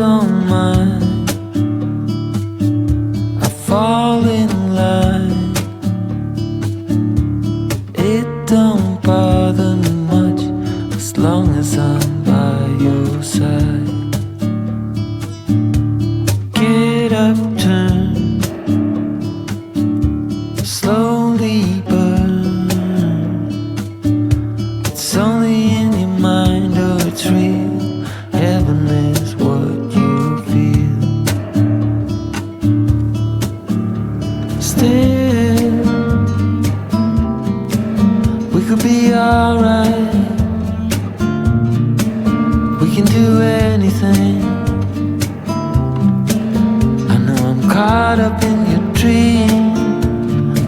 don't mind, I fall in line. It don't bother me much as long as I'm by your side. Get up, turn, slowly burn. It's only in your mind or it's real. Heaven is what you feel. Still, we could be alright. We can do anything. I know I'm caught up in your dream,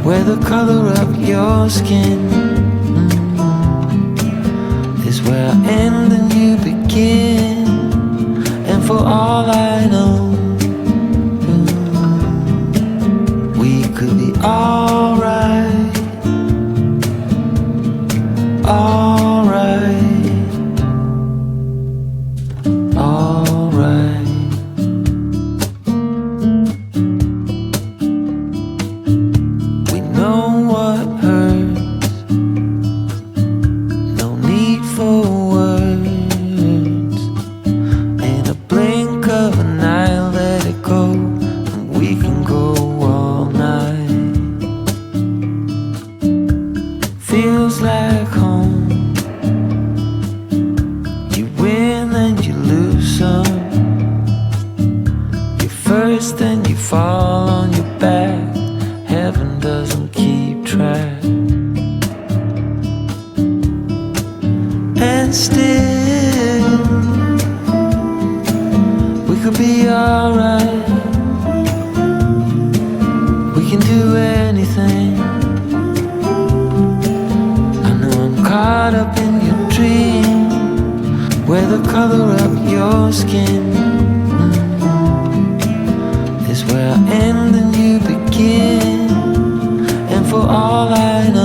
where the color of your skin is where I end and you begin. And for all I know, we could be alright, alright, alright. We know what hurts, no need for words. In a blink of an eye, let it go, and we can go all night. Feels like home. You win and you lose some. You first and you fall on your back. Heaven doesn't keep track. And still, we could be alright. We can do anything. I know I'm caught up in your dream, where the color of your skin is where I end and you begin. And for all I know,